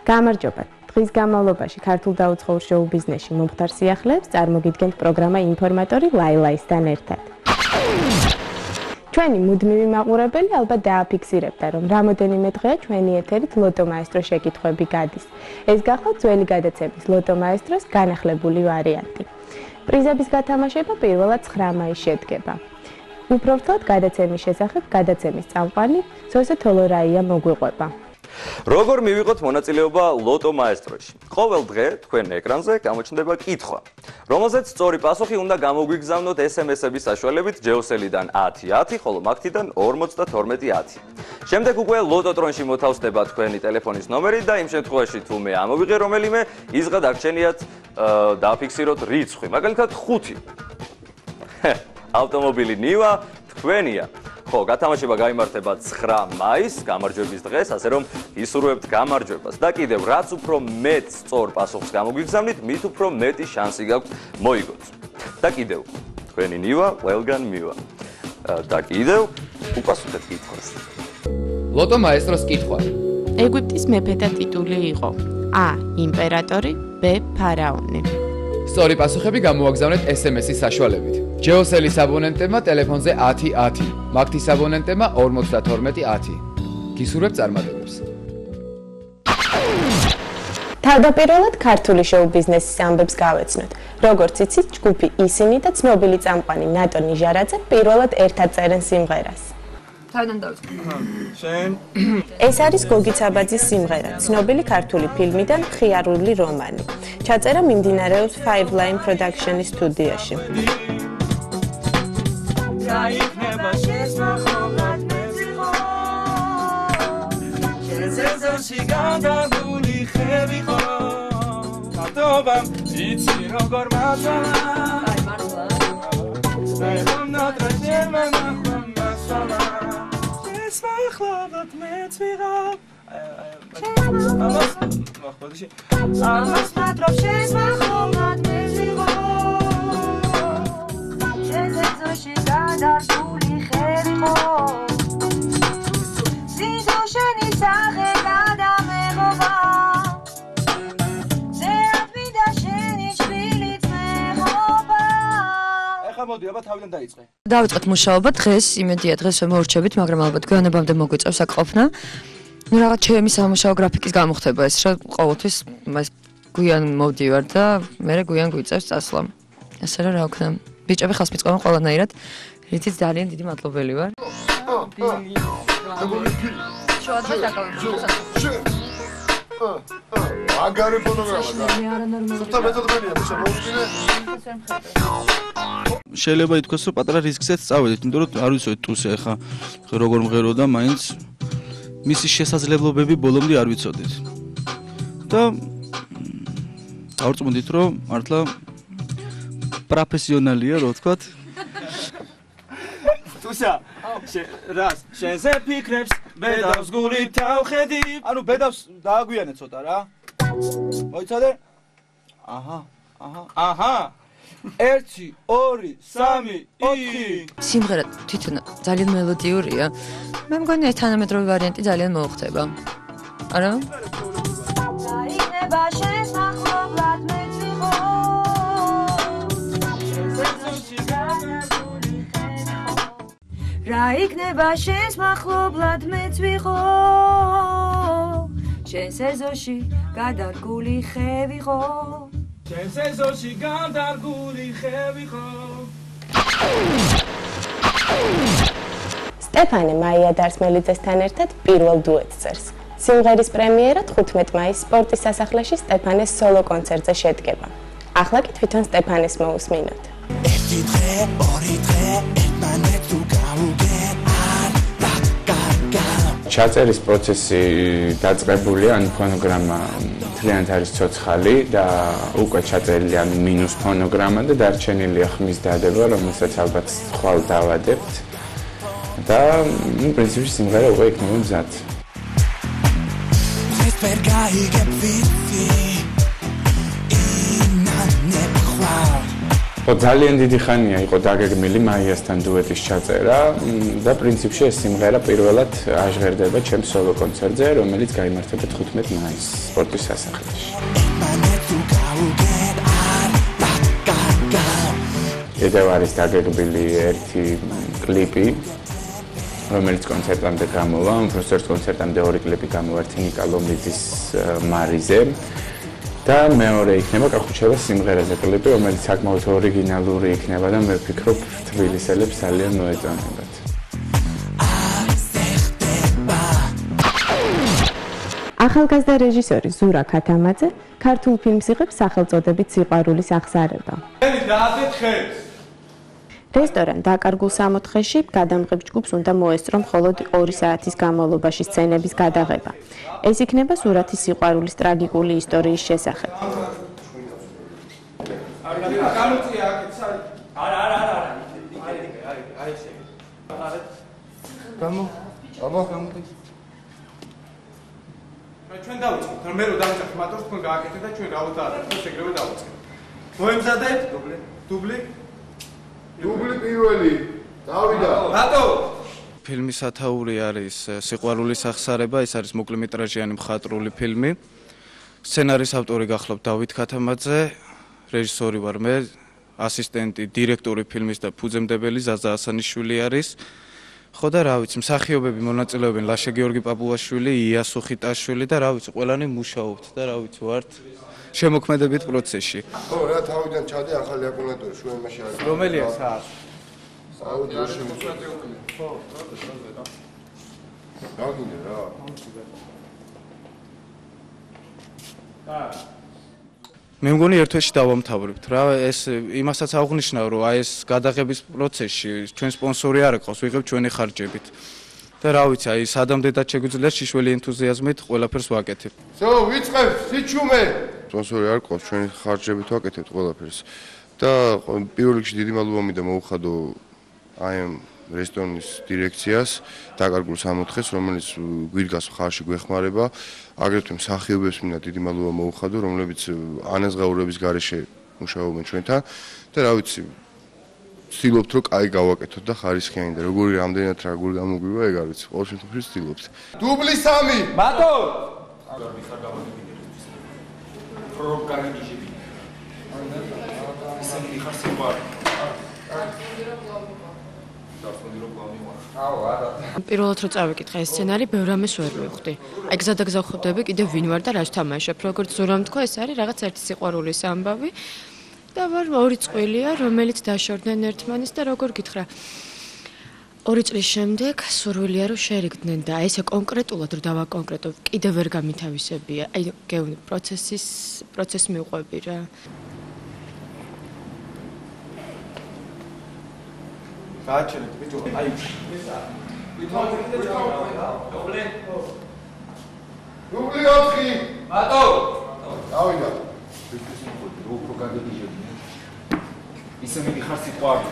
გამარჯობა. დღის განმავლობაში ქართულ დაუცხოურ შოუ ბიზნესში მომხდარ სიახლეებს წარმოგიდგენთ პროგრამა ინფორმატორი ლაილაისთან ერთად. ჩვენი მუდმივი მაყურებელი ალბათ დააფიქსირებდა, რომ რამოდენიმე დღეა ჩვენი ეთერით ლოტო მაესტრო შეკითხვები გადის. ეს გახლავთ ძველი გადაცემის ლოტო მაესტროს განახლებული ვარიანტი. პრიზების გათამაშება პირველად 9 მაისს შედგება. უფრო რთულად გადაცემის შესახებ გადაცემის წამყვანი ზოსე თოლორაია მოგვიყვება. როგორ მივიღოთ მონაწილეობა ლოტო მაესტროში? ყოველ დღე თქვენ ეკრანზე გამოჩნდება კითხვა, რომელზეც სწორი პასუხი უნდა გამოგვიგზავნოთ SMS-ების საშუალებით ჯეოსელიდან 1010, ხოლო მაგთიდან 5210. შემდეგ უკვე ლოტოტრონში მოთავსდება თქვენი ტელეფონის ნომერი და იმ შემთხვევაში თუ მე ამოვიღე რომელიმე, იზღად აქჩენიათ დააფიქსიროთ რიცხვი, მაგალითად 5. ავტომობილი ნივა თქვენია. ხო, გათამაშება გაიმართება 9 მაისს, გამარჯვების დღეს, ასე რომ ისურვებთ გამარჯვებას. და კიდევ, რაც უფრო მეტ სწორ პასუხს გამოგვიგზავნით, მით უფრო მეტი შანსი გაქვთ მოიგოთ. და კიდევ, თქვენი ნივა ყველგან მივა. და კიდევ, უპასუხეთ კითხვას. ლოტო მაესტროს კითხვა. ეგვიპტის მეფეთა ტიტული იყო: A. იმპერატორი, B. ფარაონი. სწორი პასუხები გამოაგზავნეთ SMS-ის საშუალებით. ჯეოსელის აბონენტებმა ტელეფონზე 1010, მაგთის აბონენტებმა 5210. გისურვებთ წარმატებებს. თავდაპირველად ქართული შოუ ბიზნესის ამბებს გავეცნოთ. როგორც იცით, ჯგუფი ისინი და ცნობილი წამყვანი ნატო ნიჟარაძე პირველად ერთად წერენ სიმღერას. ეს არის გოგი ცაბაძის სიმღერა, ცნობილი ქართული ფილმიდან ხიარული რომანი. ჩაწერა მიმდინარეობს Five Line Production-ის სტუდიაში. დავიწყეთ მუშაობა დღეს, იმედია დღეს მოვურჩებით, მაგრამ ალბათ გვიანებამდე მოგვიწევს აქ ყოფნა. ნუ რაღაც ჩემი სამუშაო გრაფიკის გამოხდება ეს, რომ ყოველთვის მას გვიან მოვდივარ და მე გვიან გვიწევს წასვლა. ასე რომ რა ვქნა, ბიჭები ხალხს მიწყობენ ყველანაირად, რითიც ძალიან დიდი მადლობელი ვარ. აგარი ფონოგრამა. სუფთა მეთოდმენია, შემოვიდგინე. შეიძლება ითქვას, რომ პატარა რისკსაც წავედით, იმიტომ რომ არ ვიცოდით ტუსი ახლა როგორ მღერო და მაინც მისი შესაძლებლობები ბოლომდე არ ვიცოდით. და ავწმუნდით, რომ მართლა პროფესიონალია, რო ვთქვათ. ტუსა, რას, შენზე ფიქრებს, ბედავს გული თავხედი. ანუ ბედავს დააგვიანე ცოტა რა. მოიცადე? აჰა. 1 2 3 4. სიმღერა თვითონ ძალიან მელოდიურია. მე მგონი ეს თანამედროვე ვარიანტი ძალიან მოუხდება. არა? რა იქნება შენს მახლობლად მეც ვიყო, შენ სეზონში გადარგული ხე ვიყო, შენ სეზონში გადარგული ხე ვიყო. სტეფანე მაია დარსმელიძესთან ერთად პირველ დუეტს წერს. სიმღერის პრემიერა 15 მაისს სპორტის სასახლეში სტეფანეს სოლო კონცერტზე შედგება. ახლა კი თვითონ სტეფანეს მოусმინოთ. ერთი დღე, ორი დღე, ერთმანეთს თუ გავუგებ, ჩაწერის პროცესი დაწყებულია, ანუ ფონოგრამა მთლიანად არის ცოცხალი და უკვე ჩაწერილია მინუს ფონოგრამა და დარჩენილია ხმის დადება, რომელსაც ალბათ ხვალ დავადებთ. და პრინციპში სიმღერა უკვე იქნება მზად. ვერ გაიგებ ვიცი, ინანებ ხვალ ხო, ძალიან დიდი ხანია იყო დაგეგმილი მაიასთან დუეტის ჩაწერა და პრინციპში ეს სიმღერა პირველად აჟღერდება ჩემს სოლო კონცერტზე, რომელიც გაიმართება 15 მაისს სპორტის სასახლეში. კიდევ არის დაგეგმილი ერთი კლიპი, რომელიც კონცერტამდე გამოვა, უბრალოდ კონცერტამდე ორი კლიპი გამოვა, ერთი ნიკა ლომიძის მარიზე. და მეორე იქნება კახუჩევას სიმღერაზე კლიპი, რომელიც საკმაოდ ორიგინალური იქნება და მე ვფიქრობ, თბილისელებს ძალიან მოეწონებათ. ახალგაზრდა რეჟისორი ზურა ქათამაძე ქართულ ფილმს იღებს სახელწოდებით სიყვარულის აღსარება. რესტორან დაკარგულ სამოთხეში გადამღებ ჯგუფს უნდა მოესწრო მხოლოდ 2 საათის განმავლობაში სცენების გადაღება. ეს იქნება სურათის სიყვარულის ტრაგიკული ისტორიის შესახებ. ჩვენ დავიწყოთ, მე რო დავიწყოთ მატორს თქვენ გააკეთეთ და ჩვენ გავუტარებთ, ხო ეგრევე დავიწყეთ. მოემზადეთ დუბლი დუბლი პირველი დავიდა. რატო? ფილმის სათაური არის სიყვარულის აღსარება, ეს არის მოკლემეტრაჟიანი მხატვრული ფილმი. სცენარის ავტორი გახლავთ დავით ქათამაძე, რეჟისორი ვარ მე, ასისტენტი, დირექტორი ფილმის და ფუძემდებელი ზაზა ასანიშვილი არის. ხო და რა ვიცი, მსახიობები მონაწილეობენ ლაშა გიორგი პაპუაშვილი, იასო ხიტაშვილი და რა ვიცი, ყველანი მუშაობთ და რა ვიცი, ვართ შემოქმედებით პროცესში. ხო, რა თავიდან ჩადე ახალი აკუმულატორი შუა იმაში არის. რომელია საათ? აუდიო შემოქმედი. ხო, დაგინე რა. მე მგონი ერთ-ერთი დავამთავრებთ რა, ეს იმასაც აღნიშნავ, რომ აი ეს გადაღების პროცესში ჩვენ სპონსორი არ ყავს, ვიღებ ჩვენი ხარჯებით. და რა ვიცი, აი სადამდედაც შეგვიძლია შიშველი ენთუზიაზმით ყველაფერს ვაკეთებ. ზო, ვიწყებ, სიჩუმე. სპონსორი არ ყავს, ჩვენი ხარჯებით ვაკეთებთ ყველაფერს. და პირველ რიგში დიდი მადლობა მინდა მოუხადო აი ამ რესტორნის დირექციას, დაკარგულ სამოთხეს, რომელიც გვირგას ხარში გვეხმარება. აგრეთვე მსახიობებს მინდა დიდი მადლობა მოუხადო, რომლებიც ანაზღაურების გარეშე მუშაობენ ჩვენთან და რა ვიცი, ვცდილობთ რომ კაი გავაკეთოთ და ხარისხიანი და როგორი რამდენად რა გულ გამოგვივა, ეგ არ ვიცი, ყოველ შემთხვევაში ვცდილობთ. დუბლი 3. მატო! პირველად რო წავიკითხე ეს სცენარი, ბევრ ამას ვერ მივხვდი. აი გზადაგზა ხვდები კიდე ვინ ვარ და რაც თამაშობ. როგორც ზურამ თქვა, ეს არის რაღაც ერთი სიყვარულის ამბავი და ვარ 2 წყვილია, რომელიც დაშორდნენ ერთმანეს და როგორ გითხრა. 2 წლის შემდეგ სურვილია რომ შერიგდნენ და ესე კონკრეტულად რომ დავაკონკრეტო, კიდე ვერ გამითავისებია. აი გეუბნები პროცესს მივყვები რა. გააჩერეთ ბიჭო, აი. დუბლი 4. მატო! დავიდა. უფრო გადაგიჟებდი. ისე მიდი ხარ სიყვარული.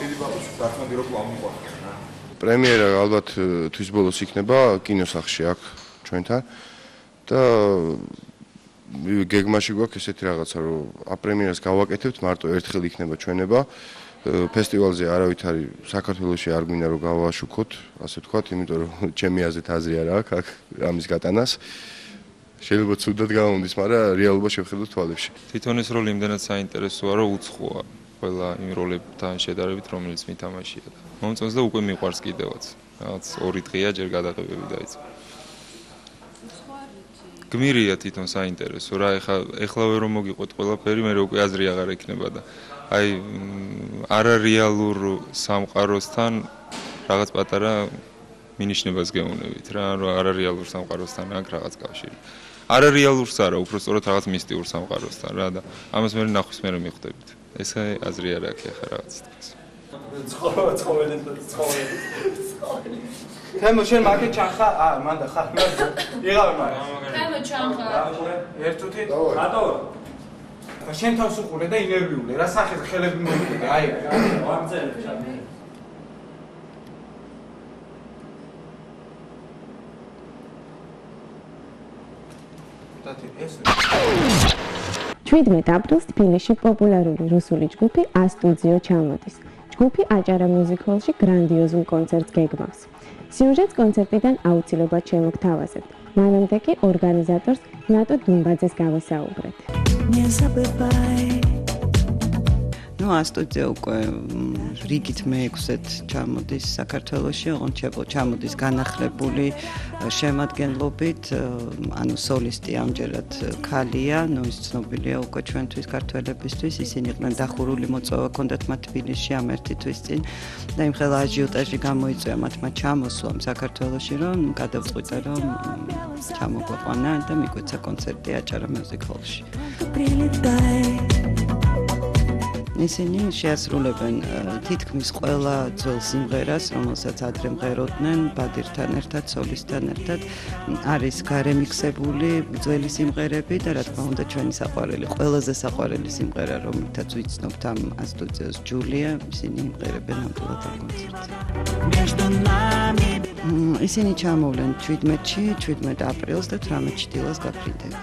დიდი ბაბუს დათმობდი რომ ამიყვარხე რა. პრემიერა ალბათ თვის ბოლოს იქნება კინოსახლში აქ ჩვენთან და გეგმაში გვაქვს ესეთი რაღაცა რომ აპრემიერას გავაკეთებთ მარტო ერთხელ იქნება ჩვენება ფესტივალზე არავით არის საქართველოში არ გვინდა რომ გავაშუქოთ ასე ვთქვათ იმიტომ რომ ჩემი აზრით აზრი არ აქვს აქ ამის გატანას შეიძლება ცუდად გამომდის მაგრამ რეალობა შევხედოთ თვალებში თვითონ ეს როლი იმდენად საინტერესოა რომ უცხოა ყველა იმ როლებთან შედარებით რომელიც მითამაშია და მომწონს და უკვე მიყვარს კიდევაც რაღაც 2 დღეა ჯერ გადაღებები დაიწყო გმირია თვითონ საინტერესო რა ეხლავე რომ მოგიყვეთ ყველაფერი მე უკვე აზრი აღარ ექნება და აი არარეალურ სამყაროსთან რაღაც პატარა მინიშნებას გეუნებით რა რომ არარეალურ სამყაროსთან აქვს რაღაც კავშირი არარეალურს არა უფრო სწორად რაღაც მისტიურ სამყაროსთან რა და ამას მე ნახვის მე მიხვდებით ესე აზრი არ აქვს ახლა რაღაც თქოს თემო შენ მაგე ჩანხა მანდა ხარ იღავ მაგას თემო ჩანხა ერთ წუთი რატო შენ თავს უყურე და ინერვიულე რა სახეს ხელები მოვიდე აი ვამწერებ ჩამე 17 აპრილს თბილისში პოპულარული რუსული ჯგუფი A-Studio ჩამოდის. ჯგუფი აჭარა მუსიკ-ჰოლში გრანდიოზულ კონცერტს გეგმავს. სიუჟეტს კონცერტიდან აუცილებლად შემოგთავაზებთ. მანამდე კი ორგანიზატორს ნატო დუმბაძეს გავასაუბრეთ. ნუ A-Studio უკვე რიგით მე-6-ეთ ჩამოდის საქართველოში, ოღონდ ჩამოდის განახლებული შემადგენლობით, ანუ სოლისტი ამჯერად ქალია, ნუ ის ცნობილია უკვე ჩვენთვის ქართველებისთვის, ისინი იყვნენ დახურული მოწვევა ჰქონდათ მათ თბილისში ამ ერთი თვის წინ და იმხელა აჟიოტაჟი გამოიწვია მათმა ჩამოსვლამ საქართველოში, რომ გადავწყვიტა რომ ჩამოგვაყვანა და მიგვეცა კონცერტი აჭარა მუსიკ-ჰოლში. ისინი შეასრულებენ თითქმის ყველა ძველ სიმღერას, რომელსაც ადრე მღეროდნენ ბადირთან ერთად, სოლისთან ერთად. არის გარემიქსებული ძველი სიმღერები და რა თქმა უნდა ჩვენი საყვარელი, ყველაზე საყვარელი სიმღერა, რომელთაც ვიცნობთ ამ A-Studio's ჯულია, ისინი იმღერებენ ნამდვილად ამ კონცერტზე. ისინი ჩამოვლენ 17-ში, 17 აპრილს და 18-ში დილას გაფრინდება.